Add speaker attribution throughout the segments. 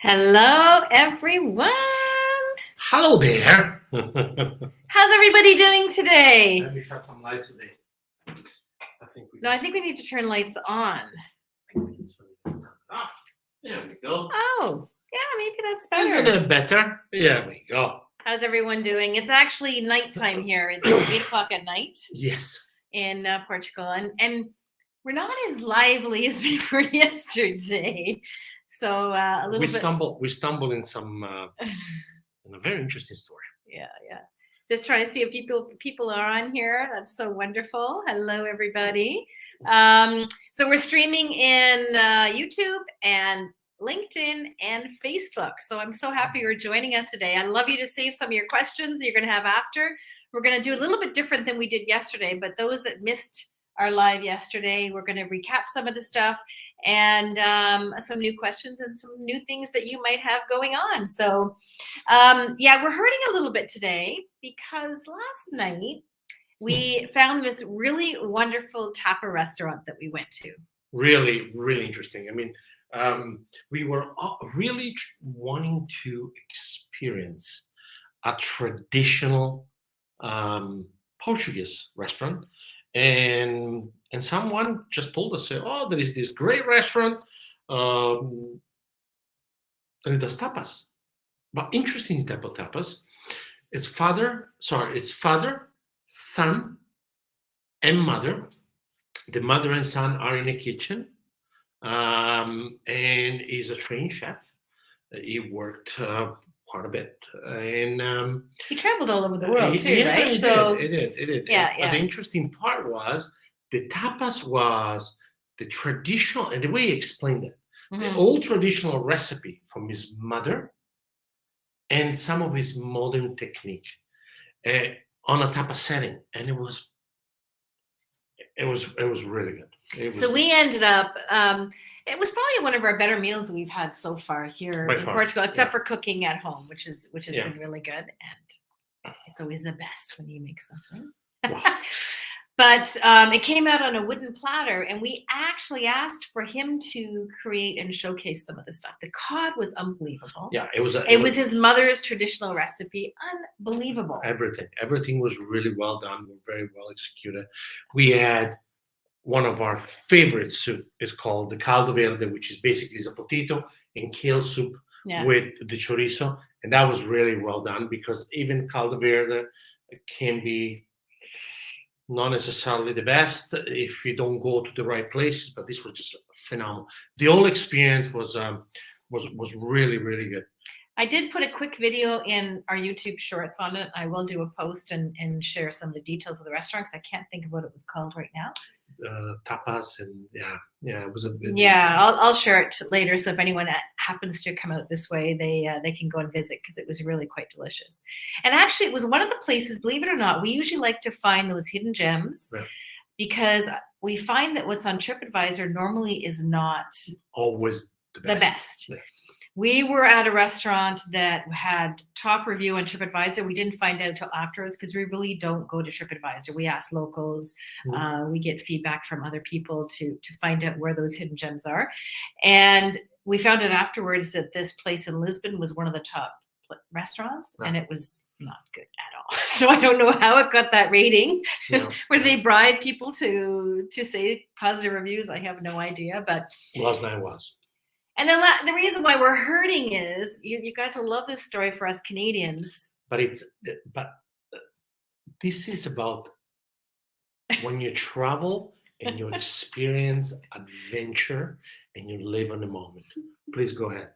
Speaker 1: Hello, everyone.
Speaker 2: Hello there.
Speaker 1: How's everybody doing today?
Speaker 2: Let me shut some lights today.
Speaker 1: I think we need to turn lights on.
Speaker 2: There we go.
Speaker 1: Oh, yeah, maybe that's better.
Speaker 2: Isn't it better? There we go.
Speaker 1: How's everyone doing? It's actually nighttime here. It's 8 o'clock at night.
Speaker 2: Yes.
Speaker 1: In Portugal, and we're not as lively as we were yesterday. So a little bit.
Speaker 2: We stumble in some in a very interesting story.
Speaker 1: Yeah. Just trying to see if people are on here. That's so wonderful. Hello, everybody. So we're streaming in YouTube and LinkedIn and Facebook. So I'm so happy you're joining us today. I'd love you to save some of your questions that you're going to have after. We're going to do a little bit different than we did yesterday, but those that missed our live yesterday, we're going to recap some of the stuff and some new questions and some new things that you might have going on. So we're hurting a little bit today because last night we found this really wonderful tapa restaurant that we went to.
Speaker 2: Really, really interesting. I mean, we were really wanting to experience a traditional Portuguese restaurant, and someone just told us, "Oh, there is this great restaurant, and it does tapas." But interesting type of tapas. It's father, son, and mother. The mother and son are in a kitchen, and he's a trained chef. He worked quite a bit, and
Speaker 1: he traveled all over the world too, right?
Speaker 2: It did.
Speaker 1: Yeah.
Speaker 2: But the interesting part was the tapas was the traditional, and the way he explained it, the old traditional recipe from his mother, and some of his modern technique on a tapas setting, and it was really good.
Speaker 1: So we ended up. It was probably one of our better meals that we've had so far here in Portugal, except for cooking at home, which has been really good. And it's always the best when you make something. Wow. But it came out on a wooden platter, and we actually asked for him to create and showcase some of the stuff. The cod was unbelievable.
Speaker 2: Yeah, it was
Speaker 1: his mother's traditional recipe. Unbelievable.
Speaker 2: Everything was really well done, very well executed. We had one of our favorite soup is called the caldo verde, which is basically a potato and kale soup with the chorizo, and that was really well done, because even caldo verde can be not necessarily the best if you don't go to the right places, but this was just phenomenal. The whole experience was really, really good.
Speaker 1: I did put a quick video in our YouTube shorts on it. I will do a post and share some of the details of the restaurant, because I can't think of what it was called right now.
Speaker 2: Tapas, and it was a bit.
Speaker 1: Yeah, I'll share it later. So if anyone happens to come out this way, they can go and visit, because it was really quite delicious. And actually, it was one of the places, believe it or not, we usually like to find those hidden gems, because we find that what's on TripAdvisor normally is not
Speaker 2: always
Speaker 1: the best. Yeah. We were at a restaurant that had top review on TripAdvisor. We didn't find out until afterwards, because we really don't go to TripAdvisor. We ask locals. We get feedback from other people to find out where those hidden gems are. And we found out afterwards that this place in Lisbon was one of the top restaurants, and it was not good at all. So I don't know how it got that rating. Where they bribe people to say positive reviews, I have no idea. But
Speaker 2: last night was.
Speaker 1: And then the reason why we're hurting is you guys will love this story for us Canadians.
Speaker 2: But this is about when you travel and you experience adventure and you live in the moment. Please go ahead.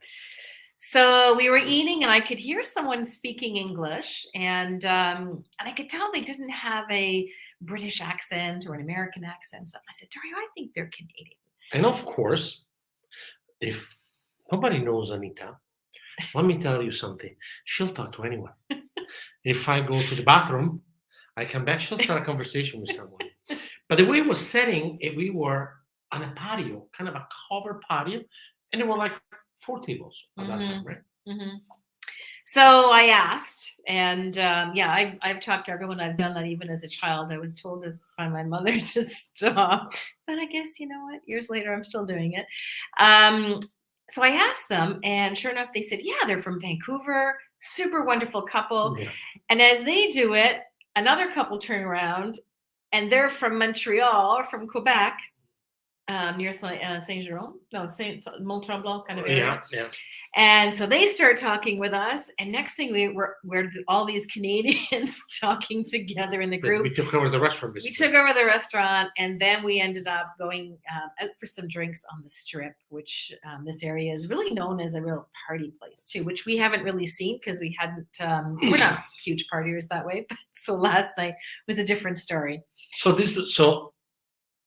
Speaker 1: So we were eating, and I could hear someone speaking English, and I could tell they didn't have a British accent or an American accent. So I said, Dario, I think they're Canadian.
Speaker 2: And of course, if nobody knows Anita, let me tell you something. She'll talk to anyone. If I go to the bathroom, I come back, she'll start a conversation with someone. But the way it was setting, we were on a patio, kind of a covered patio, and there were like 4 tables at that time, right?
Speaker 1: Mm-hmm. So I asked, and I've talked to everyone. I've done that even as a child. I was told this by my mother to stop, but I guess, you know what? Years later, I'm still doing it. so I asked them, and sure enough, they said, yeah, they're from Vancouver, super wonderful couple.
Speaker 2: Yeah.
Speaker 1: And as they do it, another couple turn around, and they're from Montreal or from Quebec, near Saint Jerome, no, Saint Mont Tremblant kind of area.
Speaker 2: Yeah.
Speaker 1: And so they start talking with us, and next thing we're all these Canadians talking together in the group.
Speaker 2: We took over the restaurant.
Speaker 1: We took over the restaurant, and then we ended up going out for some drinks on the Strip, which this area is really known as a real party place too, which we haven't really seen because we hadn't. We're not huge partiers that way. But so last night was a different story.
Speaker 2: So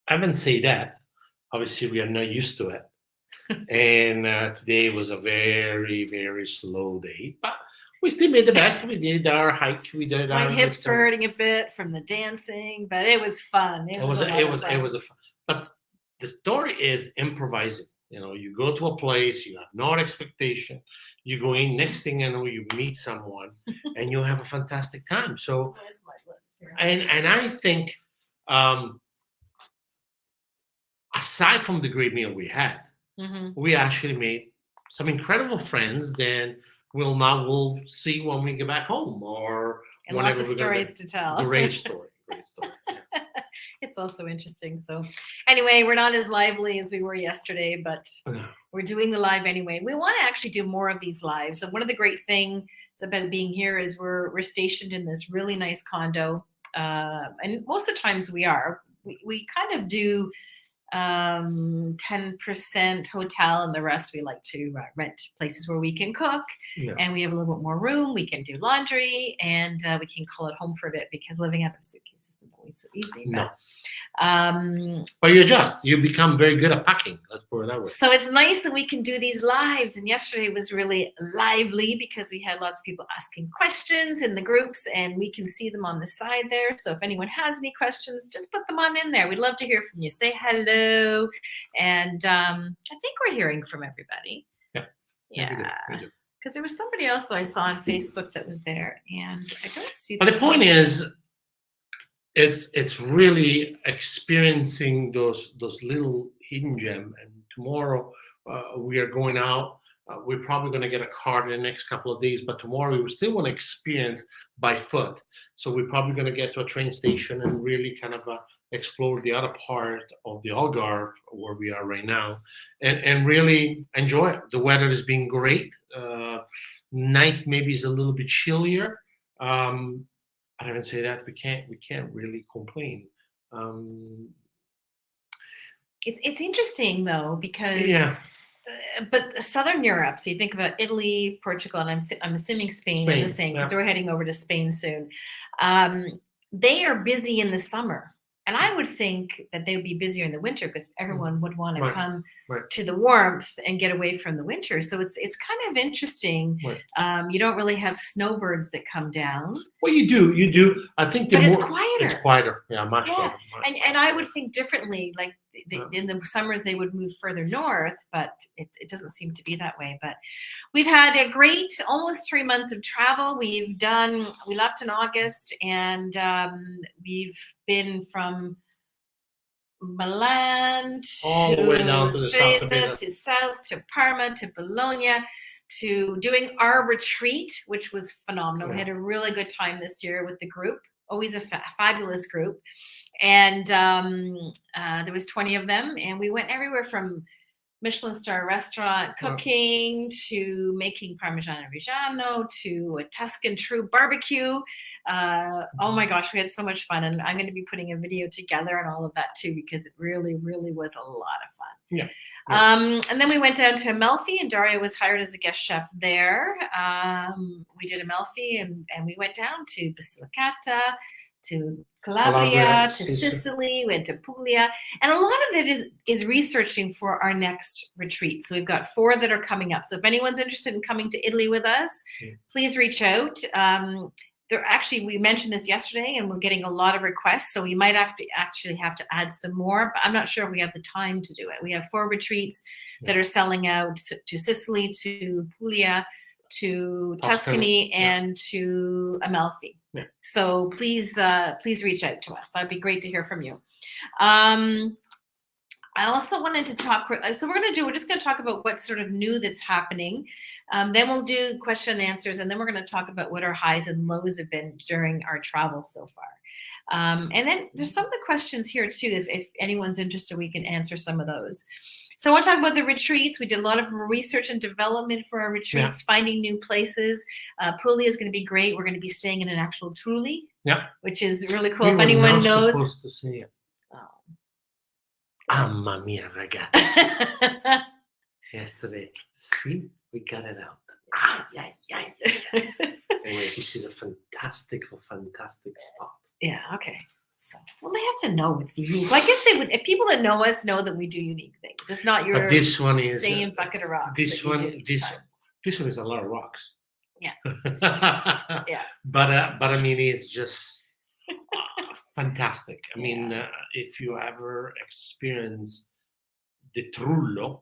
Speaker 2: I haven't say that. Obviously, we are not used to it. And today was a very, very slow day, but we still made the best. We did our hike. We did
Speaker 1: My
Speaker 2: our
Speaker 1: hips were hurting a bit from the dancing, but it was fun.
Speaker 2: It was a fun. But the story is improvising. You know, you go to a place, you have no expectation. You go in, next thing you know, you meet someone, and you have a fantastic time. So,
Speaker 1: where's my list here?
Speaker 2: And I think, aside from the great meal we had, we actually made some incredible friends. Then we'll see when we get back home, or
Speaker 1: and
Speaker 2: whenever
Speaker 1: lots of stories to tell.
Speaker 2: Great story. Yeah.
Speaker 1: It's also interesting. So anyway, we're not as lively as we were yesterday, but we're doing the live anyway. We want to actually do more of these lives. And one of the great things about being here is we're stationed in this really nice condo, and most of the times we kind of do 10% hotel, and the rest we like to rent places where we can cook, and we have a little bit more room. We can do laundry, and we can call it home for a bit, because living out of a suitcase isn't always so easy.
Speaker 2: No. But you adjust. You become very good at packing. Let's put it that way.
Speaker 1: So it's nice that we can do these lives. And yesterday was really lively because we had lots of people asking questions in the groups, and we can see them on the side there. So if anyone has any questions, just put them on in there. We'd love to hear from you. Say hello. And I think we're hearing from everybody. Yeah. Because there was somebody else that I saw on Facebook that was there, and I don't see.
Speaker 2: But the point is, it's really experiencing those little hidden gem. And tomorrow we are going out. We're probably going to get a car in the next couple of days, but tomorrow we still want to experience by foot. So we're probably going to get to a train station and really kind of explore the other part of the Algarve where we are right now, and really enjoy it. The weather has been great. Night maybe is a little bit chillier. I haven't say that we can't really complain.
Speaker 1: It's interesting though, because but Southern Europe. So you think about Italy, Portugal, and I'm assuming Spain is the same, because we're heading over to Spain soon. They are busy in the summer. And I would think that they would be busier in the winter, because everyone would want to come to the warmth and get away from the winter. So it's kind of interesting. You don't really have snowbirds that come down.
Speaker 2: Well, you do. I think
Speaker 1: but it's quieter.
Speaker 2: It's quieter. Yeah, much quieter.
Speaker 1: And I would think differently. Like in the summers, they would move further north, but it doesn't seem to be that way. But we've had a great almost 3 months of travel. We left in August, and we've been from Milan
Speaker 2: all the way down to the
Speaker 1: south to Parma to Bologna, to doing our retreat, which was phenomenal. We had a really good time this year with the group. Always a fabulous group. And there was 20 of them, and we went everywhere from Michelin star restaurant cooking to making Parmigiano Reggiano to a Tuscan true barbecue. Oh my gosh, we had so much fun, and I'm going to be putting a video together and all of that too, because it really, really was a lot of fun. And then we went down to Amalfi, and Dario was hired as a guest chef there. We did Amalfi, and we went down to Basilicata, to Calabria, to Sicily, we went to Puglia, and a lot of it is researching for our next retreat. So we've got 4 that are coming up. So if anyone's interested in coming to Italy with us, please reach out. We mentioned this yesterday, and we're getting a lot of requests, so we might actually have to add some more, but I'm not sure if we have the time to do it. We have 4 retreats that are selling out to Sicily, to Puglia, to Tuscany, and to Amalfi. So please reach out to us. That'd be great to hear from you. I also wanted to talk. So we're just going to talk about what's sort of new that's happening. Then we'll do question and answers, and then we're going to talk about what our highs and lows have been during our travel so far. And then there's some of the questions here too. If anyone's interested, we can answer some of those. So I want to talk about the retreats. We did a lot of research and development for our retreats, finding new places. Puglia is going to be great. We're going to be staying in an actual trulli, which is really cool. If anyone knows.
Speaker 2: Supposed to say it.
Speaker 1: Oh.
Speaker 2: Mamma mia, ragazzi. Yesterday, see, we got it out. Anyway, this is a fantastic spot.
Speaker 1: Yeah, okay. So, well, they have to know it's unique. Well, I guess they would. If people that know us know that we do unique things. It's not your
Speaker 2: but this one is
Speaker 1: same bucket of rocks.
Speaker 2: This one is a lot of rocks.
Speaker 1: Yeah.
Speaker 2: Yeah. But I mean, it's just fantastic. I mean, if you ever experience the trullo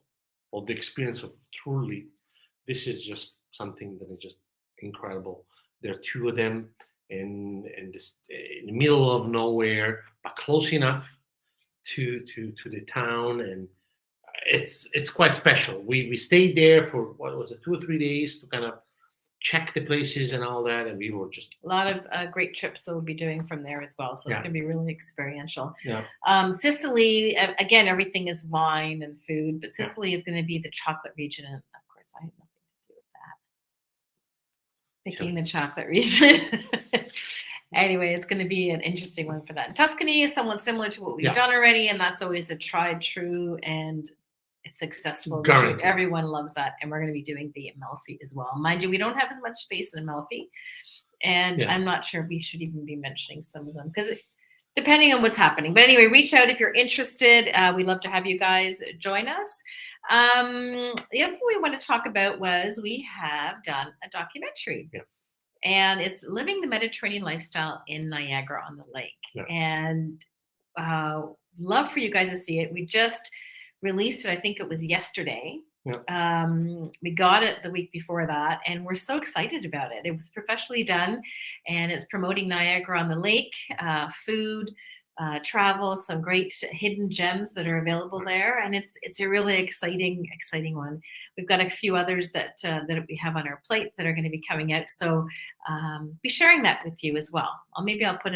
Speaker 2: or the experience of trulli, this is just something that is just incredible. There are two of them in the middle of nowhere, but close enough to the town, and it's quite special. We stayed there for 2 or 3 days to kind of check the places and all that, and we were just
Speaker 1: a lot of great trips that we'll be doing from there as well. So it's going to be really experiential.
Speaker 2: Yeah.
Speaker 1: Sicily, again, everything is wine and food, but Sicily is going to be the chocolate region, and of course, I have nothing to do with that. Picking the chocolate region. Anyway, it's going to be an interesting one for that. And Tuscany is somewhat similar to what we've done already, and that's always a tried, true, and successful retreat. Everyone loves that, and we're going to be doing the Amalfi as well. Mind you, we don't have as much space in Amalfi, and I'm not sure we should even be mentioning some of them because depending on what's happening. But anyway, reach out if you're interested. We'd love to have you guys join us. The other thing we want to talk about was we have done a documentary. And it's living the Mediterranean lifestyle in Niagara on the lake. And love for you guys to see it. We just released it, I think it was yesterday. We got it the week before that, and we're so excited about it. It was professionally done, and it's promoting Niagara on the lake, food, travel, some great hidden gems that are available there, and it's a really exciting one. We've got a few others that we have on our plate that are going to be coming out, so be sharing that with you as well. I'll put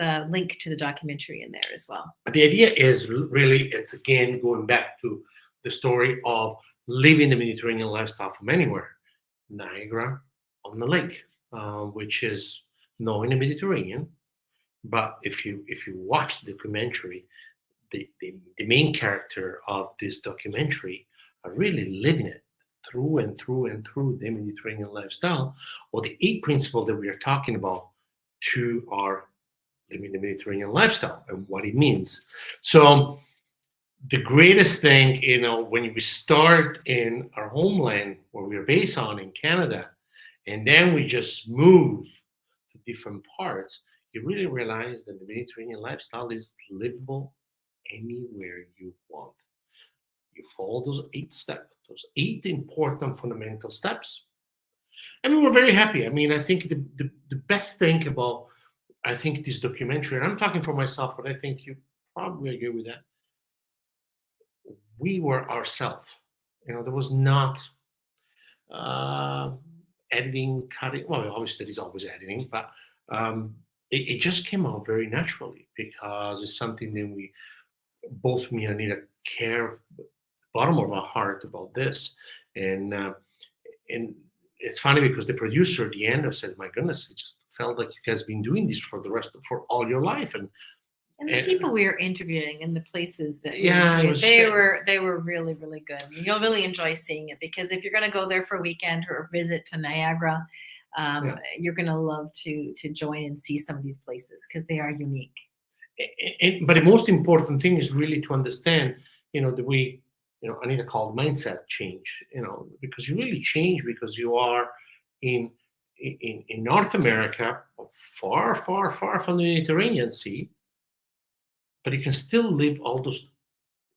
Speaker 1: the link to the documentary in there as well.
Speaker 2: But the idea is really, it's again going back to the story of living the Mediterranean lifestyle from anywhere. Niagara on the lake, which is known in the Mediterranean. But if you watch the documentary, the main character of this documentary are really living it through and through and through the Mediterranean lifestyle, or the 8 principles that we are talking about to our living the Mediterranean lifestyle and what it means. So the greatest thing, when we start in our homeland where we're based on in Canada, and then we just move to different parts, you really realize that the Mediterranean lifestyle is livable anywhere you want. You follow those 8 steps, those 8 important fundamental steps. I mean, we're very happy. I mean, I think the best thing about, this documentary, and I'm talking for myself, but I think you probably agree with that. We were ourselves. There was not editing, cutting. Well, obviously there's always editing, but it just came out very naturally because it's something that both me and Anita care bottom of our heart about this. And it's funny because the producer at the end said, "My goodness, it just felt like you guys been doing this for all your life." And
Speaker 1: the people we were interviewing and the places that they were really, really good. You'll really enjoy seeing it because if you're going to go there for a weekend or visit to Niagara, you're going to love to join and see some of these places because they are unique.
Speaker 2: But the most important thing is really to understand, that we, Anita called mindset change, because you really change because you are in North America, far, far, far from the Mediterranean Sea, but you can still live all those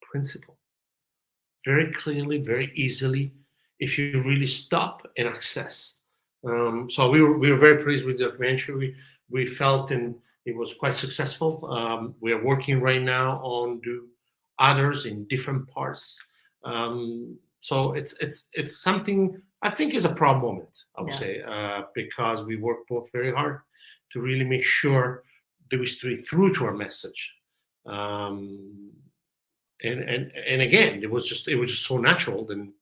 Speaker 2: principles very clearly, very easily, if you really stop and access. So we were very pleased with the documentary. We felt it was quite successful. We are working right now on others in different parts. So it's something I think is a proud moment, I would
Speaker 1: Yeah.
Speaker 2: say, because we work both very hard to really make sure that we stay true to our message. Um, and again, it was just so natural. Then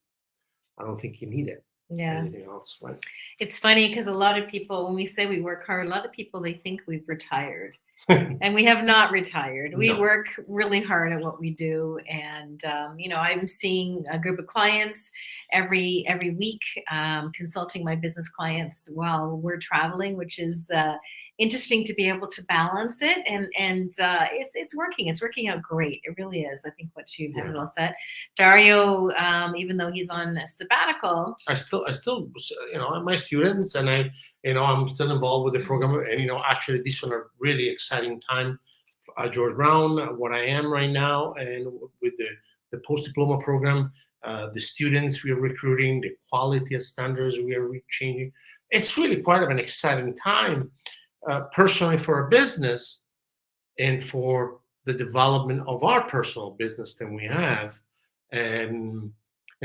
Speaker 2: I don't think you need it.
Speaker 1: Yeah.
Speaker 2: Anything else, right?
Speaker 1: It's funny because a lot of people, when we say we work hard, a lot of people, they think we've retired. And we have not retired. We
Speaker 2: No.
Speaker 1: work really hard at what we do, and I'm seeing a group of clients every week, consulting my business clients while we're traveling, which is interesting to be able to balance it, and it's working. It's working out great. It really is. I think what you had it all set. Dario, even though he's on a sabbatical,
Speaker 2: I still, my students, and I'm still involved with the program. And actually, this one a really exciting time. George Brown, what I am right now, and with the post diploma program, the students we are recruiting, the quality of standards we are changing. It's really quite of an exciting time, personally for our business, and for the development of our personal business that we have, and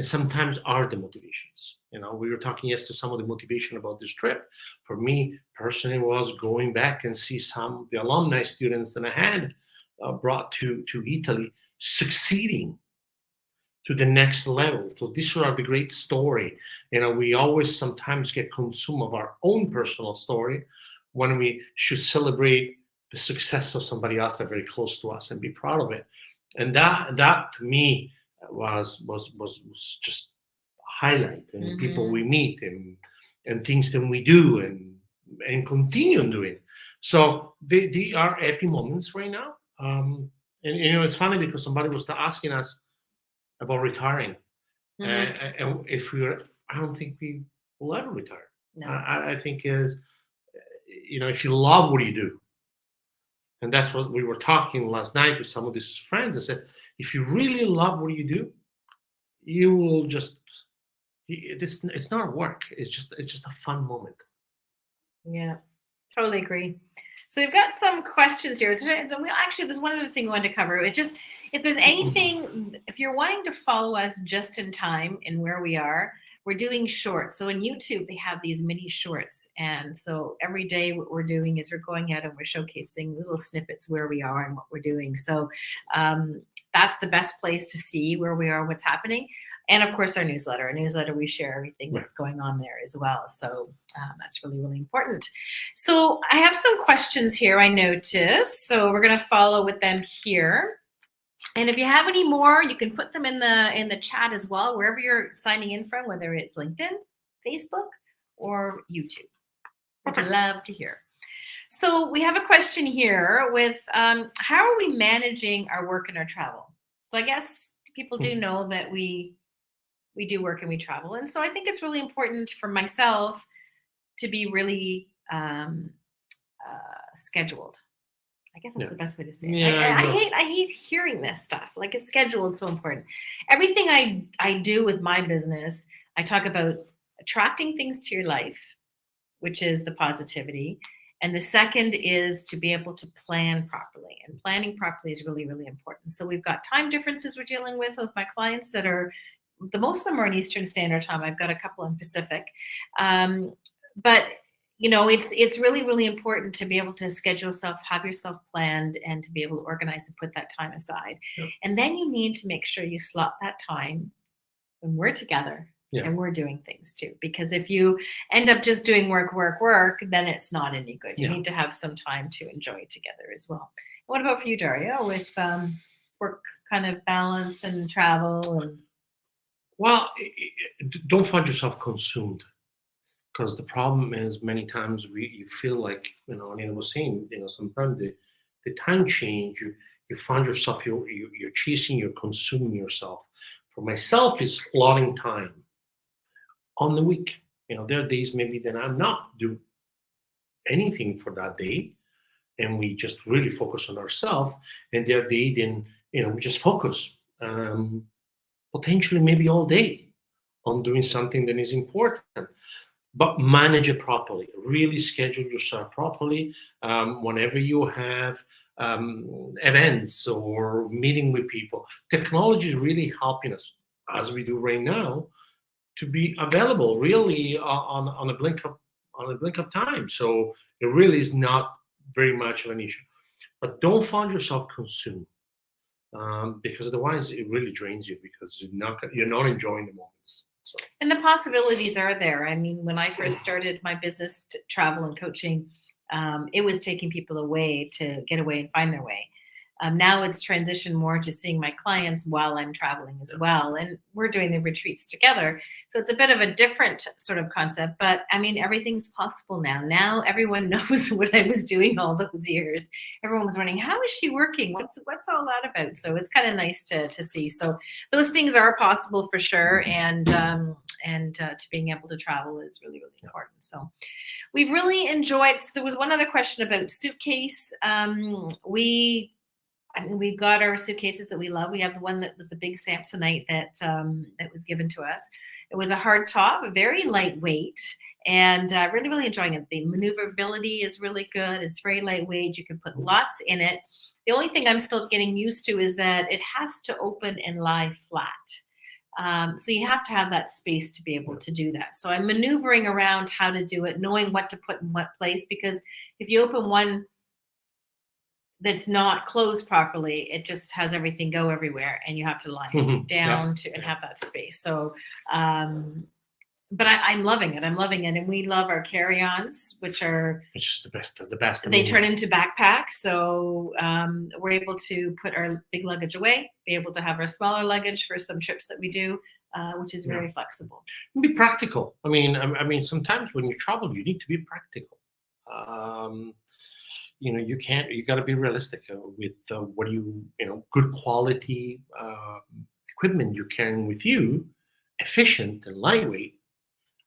Speaker 2: sometimes are the motivations. We were talking yesterday some of the motivation about this trip. For me personally, was going back and see some of the alumni students that I had brought to Italy succeeding to the next level. So these are the great story. We always sometimes get consumed of our own personal story when we should celebrate the success of somebody else that's very close to us and be proud of it. And that to me was just a highlight, and people we meet, and things that we do, and continue doing. So they are happy moments right now. And it's funny because somebody was asking us about retiring, and if I don't think we will ever retire.
Speaker 1: no.
Speaker 2: I think is, if you love what you do, and that's what we were talking last night with some of these friends. I said, if you really love what you do, you will just, it's not work. It's just a fun moment.
Speaker 1: Yeah, totally agree. So we've got some questions here. Actually, there's one other thing we wanted to cover. It's just, if there's anything, if you're wanting to follow us just in time in where we are, we're doing shorts. So in YouTube, they have these mini shorts. And so every day what we're doing is we're going out and we're showcasing little snippets where we are and what we're doing. So that's the best place to see where we are, what's happening. And of course, our newsletter. We share everything that's going on there as well. So that's really, really important. So I have some questions here I noticed. So we're going to follow with them here. And if you have any more, you can put them in the chat as well, wherever you're signing in from, whether it's LinkedIn, Facebook, or YouTube. I'd love to hear. So we have a question here with how are we managing our work and our travel? So I guess people do know that we do work and we travel. And so I think it's really important for myself to be really scheduled. I guess that's the best way to say it.
Speaker 2: Yeah,
Speaker 1: I hate hearing this stuff. Like, a schedule is so important. Everything I do with my business, I talk about attracting things to your life, which is the positivity. And the second is to be able to plan properly. And planning properly is really, really important. So we've got time differences we're dealing with my clients that are, the most of them are in Eastern Standard Time. I've got a couple in Pacific. But it's really, really important to be able to schedule yourself, have yourself planned, and to be able to organize and put that time aside.
Speaker 2: Yep.
Speaker 1: And then you need to make sure you slot that time when we're together and we're doing things too. Because if you end up just doing work, then it's not any good. You need to have some time to enjoy together as well. What about for you, Dario, with work kind of balance and travel?
Speaker 2: Well, don't find yourself consumed. Because the problem is many times you feel like, Anita was saying, sometimes the time change, you find yourself, you're chasing, you're consuming yourself. For myself, it's slotting time on the week. There are days maybe that I'm not do anything for that day, and we just really focus on ourselves. And there are days then, we just focus, potentially maybe all day, on doing something that is important. But manage it properly. Really schedule yourself properly. Whenever you have events or meeting with people. Technology is really helping us, as we do right now, to be available really on a blink of time. So it really is not very much of an issue. But don't find yourself consumed, because otherwise it really drains you because you're not enjoying the moments. So
Speaker 1: And the possibilities are there. I mean, when I first started my business, travel and coaching, it was taking people away to get away and find their way. Now it's transitioned more to seeing my clients while I'm traveling as well. And we're doing the retreats together. So it's a bit of a different sort of concept. But I mean, everything's possible now. Now everyone knows what I was doing all those years. Everyone was wondering, how is she working? What's all that about? So it's kind of nice to see. So those things are possible for sure. And to being able to travel is really, really important. So we've really enjoyed. So there was one other question about suitcase. We've got our suitcases that we love. We have the one that was the big Samsonite that was given to us. It was a hard top, very lightweight, and really, really enjoying it. The maneuverability is really good. It's very lightweight. You can put lots in it. The only thing I'm still getting used to is that it has to open and lie flat. So you have to have that space to be able to do that. So I'm maneuvering around how to do it, knowing what to put in what place, because if you open one that's not closed properly, it just has everything go everywhere, and you have to lie down and have that space. So, but I'm loving it. I'm loving it, and we love our carry-ons, which
Speaker 2: is the best of the best.
Speaker 1: They turn into backpacks, so we're able to put our big luggage away, be able to have our smaller luggage for some trips that we do, which is very flexible.
Speaker 2: Be practical. I mean, sometimes when you travel, you need to be practical. You got to be realistic with what good quality equipment you're carrying with you. Efficient and lightweight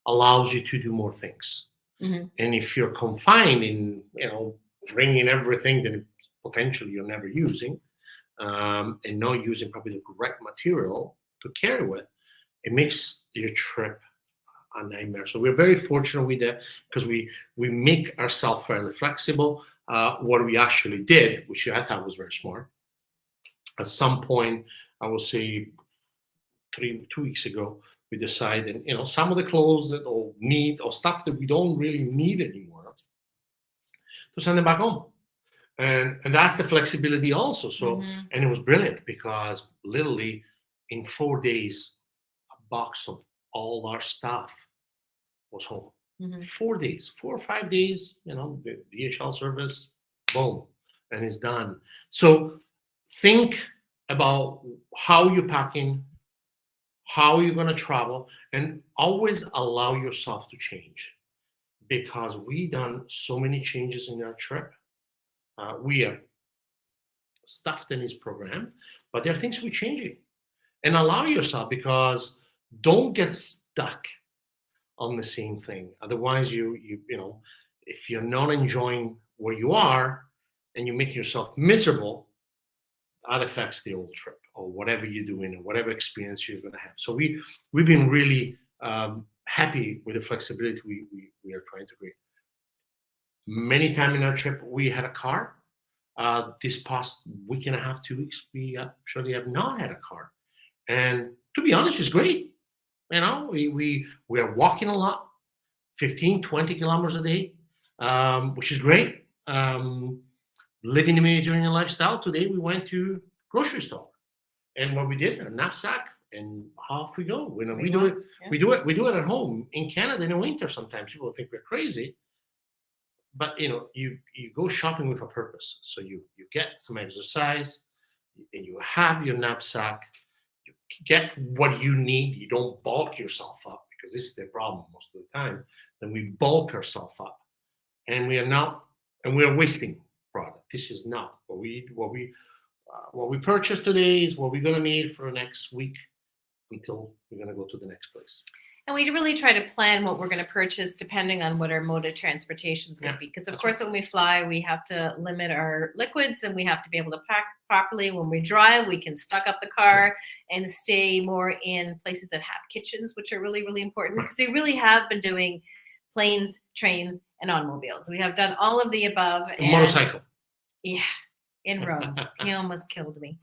Speaker 2: allows you to do more things. And if you're confined in bringing everything that potentially you're never using, and not using probably the correct material to carry with, it makes your trip a nightmare. So we're very fortunate with that, because we make ourselves fairly flexible. What we actually did, which I thought was very smart, at some point, I will say 2 weeks ago, we decided, some of the clothes that or stuff that we don't really need anymore, to send them back home. And that's the flexibility also. So, and it was brilliant, because literally in 4 days, a box of all our stuff was home. 4 days, 4 or 5 days, the DHL service, boom, and it's done. So think about how you're packing, how you're going to travel, and always allow yourself to change, because we done so many changes in our trip. We are stuff that is programmed, but there are things we're changing. And allow yourself, because don't get stuck on the same thing. Otherwise, if you're not enjoying where you are and you make yourself miserable, that affects the whole trip or whatever you're doing or whatever experience you're going to have. So we've been really happy with the flexibility we are trying to create. Many times in our trip, we had a car. This past week and a half, 2 weeks, we actually have not had a car. And to be honest, it's great. We are walking a lot, 15, 20 kilometers a day, which is great. Living the Mediterranean lifestyle. Today we went to grocery store, and what we did, a knapsack, and off we go. We do it. Yeah. We do it at home. In Canada in the winter, sometimes people think we're crazy, but you go shopping with a purpose. So you get some exercise, and you have your knapsack. You get what you need. You don't bulk yourself up, because this is the problem most of the time. Then we bulk ourselves up, and we are wasting product. This is not what we purchased today is what we're going to need for next week until we're going to go to the next place.
Speaker 1: And we really try to plan what we're going to purchase depending on what our mode of transportation is going to be. Because of course, when we fly, we have to limit our liquids, and we have to be able to pack properly. When we drive, we can stock up the car and stay more in places that have kitchens, which are really, really important, because we really have been doing planes, trains, and automobiles. We have done all of the above.
Speaker 2: And motorcycle.
Speaker 1: Yeah. in Rome. He almost killed me.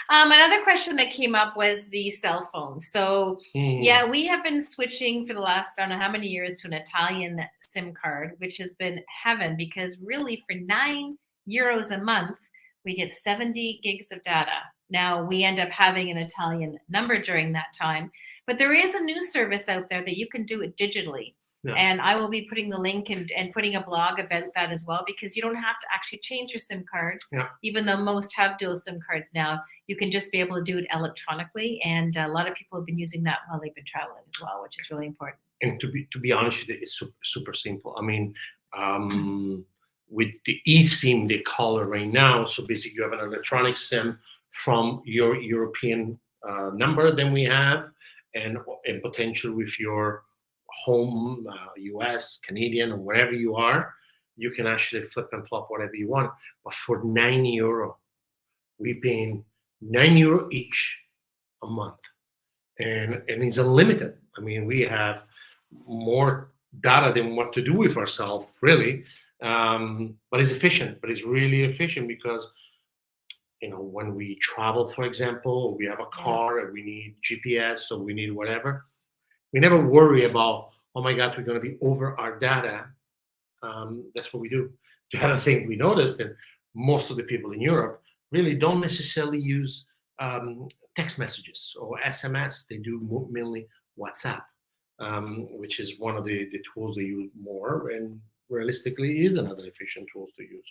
Speaker 1: Another question that came up was the cell phone. So yeah, we have been switching for the last, I don't know how many years, to an Italian SIM card, which has been heaven, because really for €9 a month, we get 70 gigs of data. Now we end up having an Italian number during that time, but there is a new service out there that you can do it digitally.
Speaker 2: Yeah.
Speaker 1: And I will be putting the link and putting a blog about that as well, because you don't have to actually change your SIM card.
Speaker 2: Yeah.
Speaker 1: Even though most have dual SIM cards now, you can just be able to do it electronically. And a lot of people have been using that while they've been traveling as well, which is really important.
Speaker 2: And to be honest, it's super simple. I mean, with the eSIM, they call it right now. So basically, you have an electronic SIM from your European number than we have, and potential with your home, US, Canadian, or wherever you are, you can actually flip and flop whatever you want. But for €9, we're paying €9 each a month, and it's unlimited. I mean, we have more data than what to do with ourselves, really. But it's efficient. But it's really efficient because, when we travel, for example, we have a car and we need GPS, or we need whatever, we never worry about, oh my God, we're going to be over our data. That's what we do. The other thing we noticed that most of the people in Europe really don't necessarily use text messages or SMS. They do mainly WhatsApp, which is one of the tools they use more, and realistically is another efficient tool to use.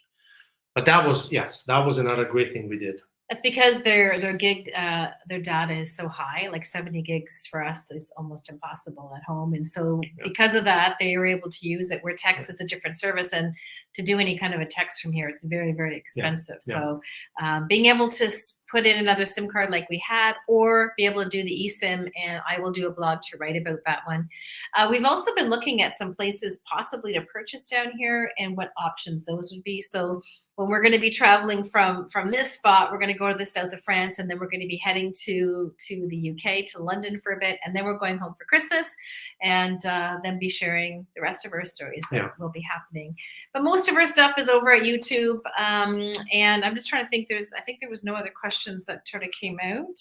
Speaker 2: But that was another great thing we did.
Speaker 1: That's because their data is so high, like 70 gigs for us is almost impossible at home. And so because of that, they were able to use it, where text is a different service. And to do any kind of a text from here, it's very, very expensive. So being able to put in another SIM card like we had, or be able to do the eSIM, and I will do a blog to write about that one. We've also been looking at some places possibly to purchase down here and what options those would be. So when we're going to be traveling from this spot, we're going to go to the south of France, and then we're going to be heading to the UK, to London for a bit, and then we're going home for Christmas, and then be sharing the rest of our stories that will be happening. But most of our stuff is over at YouTube, and I'm just trying to think. I think there was no other questions that sort of came out.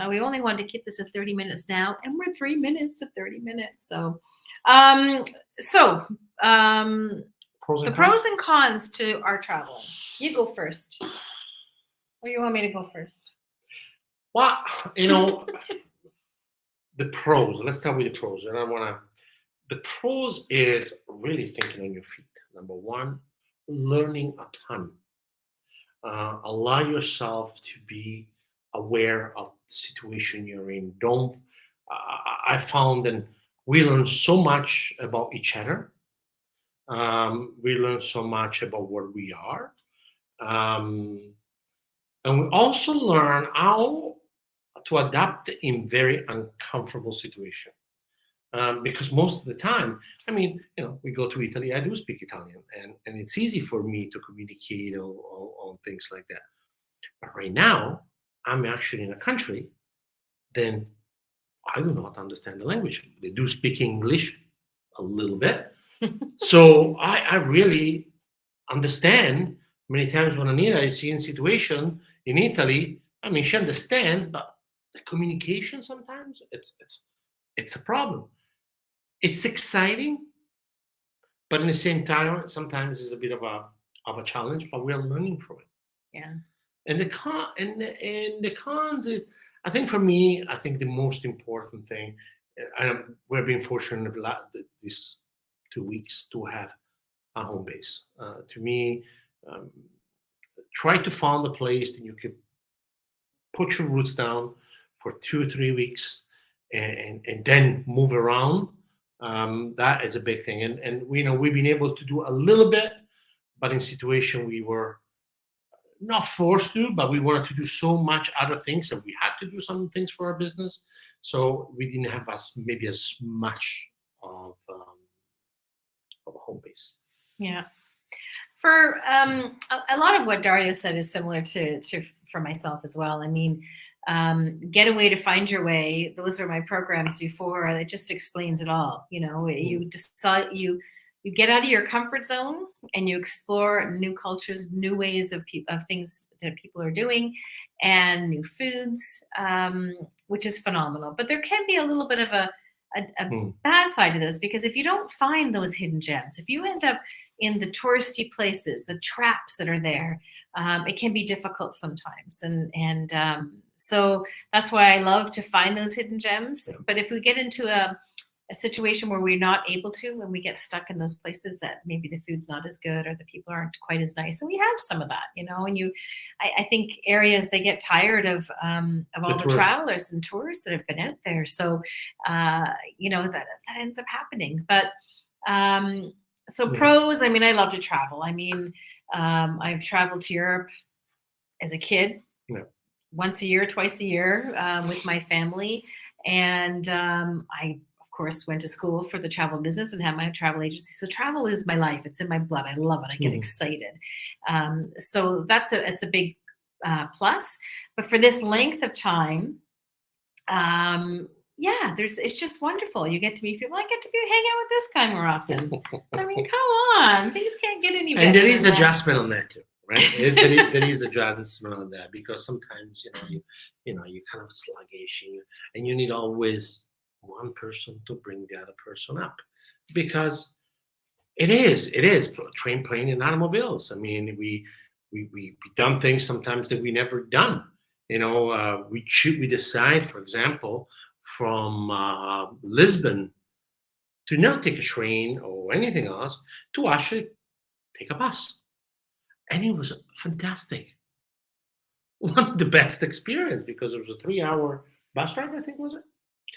Speaker 1: We only wanted to keep this at 30 minutes now, and we're 3 minutes to 30 minutes. So, the pros and cons to our traveling. You go first. Or you want me to go first?
Speaker 2: Well, the pros. Let's start with the pros. And the pros is really thinking on your feet. Number one, learning a ton. Allow yourself to be aware of the situation you're in. I found that we learn so much about each other. We learn so much about where we are. And we also learn how to adapt in very uncomfortable situations. Because most of the time, we go to Italy, I do speak Italian, and it's easy for me to communicate on things like that. But right now, I'm actually in a country, then I do not understand the language. They do speak English a little bit. So I really understand many times when Anita is in situation in Italy. She understands, but the communication sometimes it's a problem. It's exciting, but at the same time, sometimes it's a bit of a challenge. But we're learning from it.
Speaker 1: Yeah.
Speaker 2: And the cons. I think for me, the most important thing, and we're being fortunate these 2 weeks to have a home base. To me, try to find a place that you can put your roots down for 2 or 3 weeks, and then move around. That is a big thing, and we've been able to do a little bit, but in situation we were not forced to, but we wanted to do so much other things, and we had to do some things for our business, so we didn't have as much of a home base.
Speaker 1: Yeah. For a lot of what Dario said is similar to for myself as well. Get a way to find your way. Those are my programs before. It just explains it all. You decide you get out of your comfort zone and you explore new cultures, new ways of things that people are doing, and new foods, which is phenomenal. But there can be a little bit of a bad side to this, because if you don't find those hidden gems, if you end up in the touristy places, the traps that are there, it can be difficult sometimes. And so that's why I love to find those hidden gems.
Speaker 2: Yeah.
Speaker 1: But if we get into a situation where we're not able to, when we get stuck in those places that maybe the food's not as good or the people aren't quite as nice, and we have some of that, you know, and I think areas, they get tired of all the travelers and tourists that have been out there. So, you know, that ends up happening. But so pros, I mean, I love to travel. I mean, I've traveled to Europe as a kid, once a year, twice a year, with my family. And I, of course, went to school for the travel business and had my travel agency. So travel is my life. It's in my blood. I love it. I get excited. So it's a big plus. But for this length of time, yeah, it's just wonderful. You get to meet people. I get to hang out with this guy more often. I mean, come on, things can't get any better.
Speaker 2: And there is adjustment on that too, right? there is adjustment on that, because sometimes you know you're kind of sluggish, and you need always one person to bring the other person up, because it is train, plane, and automobiles. I mean, we done things sometimes that we never done. You know, we decide, for example, from Lisbon to not take a train or anything else, to actually take a bus, and it was fantastic. One of the best experience, because it was a 3-hour bus ride, I think, was it?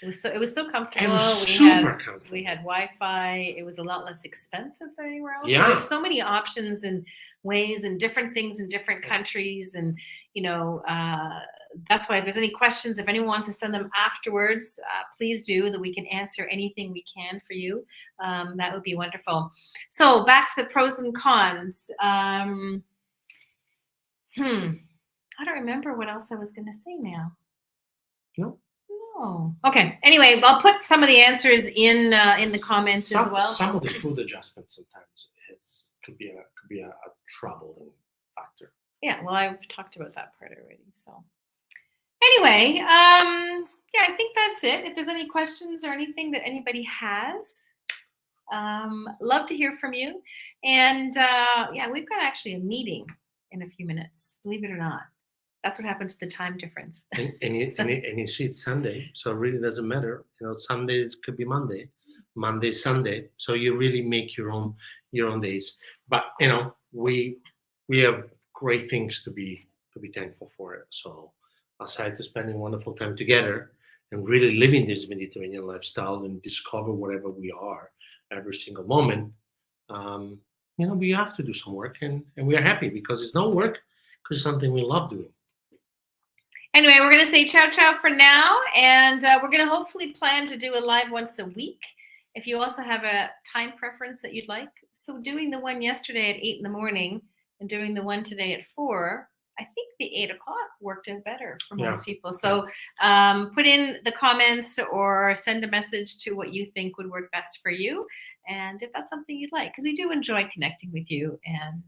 Speaker 1: It was so comfortable.
Speaker 2: It was super comfortable.
Speaker 1: We had Wi-Fi. It was a lot less expensive than anywhere else.
Speaker 2: Yeah.
Speaker 1: So there's so many options and ways and different things in different countries. And, you know, that's why if there's any questions, if anyone wants to send them afterwards, please do, that we can answer anything we can for you. That would be wonderful. So back to the pros and cons. I don't remember what else I was going to say now.
Speaker 2: No.
Speaker 1: Oh, okay. Anyway, I'll put some of the answers in the comments as well.
Speaker 2: Some of the food adjustments sometimes could be a troubling factor.
Speaker 1: Yeah, well, I talked about that part already. So anyway, yeah, I think that's it. If there's any questions or anything that anybody has, love to hear from you. And yeah, we've got actually a meeting in a few minutes, believe it or not. That's what happens to the time difference.
Speaker 2: And you see it's Sunday, so it really doesn't matter. You know, Sundays could be Monday, Sunday. So you really make your own days. But you know, we have great things to be thankful for it. So aside to spending wonderful time together and really living this Mediterranean lifestyle and discover whatever we are every single moment, you know, we have to do some work, and we are happy because it's no work, because it's something we love doing.
Speaker 1: Anyway, we're going to say ciao for now, and we're going to hopefully plan to do a live once a week. If you also have a time preference that you'd like, so doing the one yesterday at 8 in the morning and doing the one today at 4, I think the 8 o'clock worked out better for most people. So put in the comments or send a message to what you think would work best for you, and if that's something you'd like, because we do enjoy connecting with you and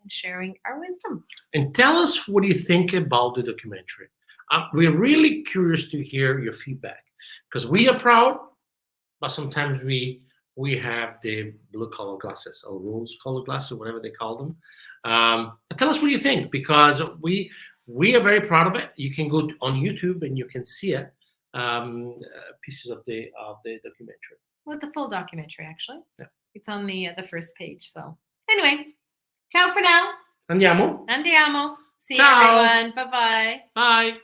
Speaker 1: sharing our wisdom.
Speaker 2: And tell us what you think about the documentary. We're really curious to hear your feedback, because we are proud, but sometimes we have the blue color glasses or rose color glasses, whatever they call them. But tell us what you think, because we are very proud of it. You can go on YouTube and you can see it, pieces of the documentary.
Speaker 1: Well, the full documentary, actually.
Speaker 2: Yeah.
Speaker 1: It's on the first page. So anyway, ciao for now.
Speaker 2: Andiamo.
Speaker 1: Andiamo. See you,
Speaker 2: Ciao.
Speaker 1: everyone. Bye-bye.
Speaker 2: Bye.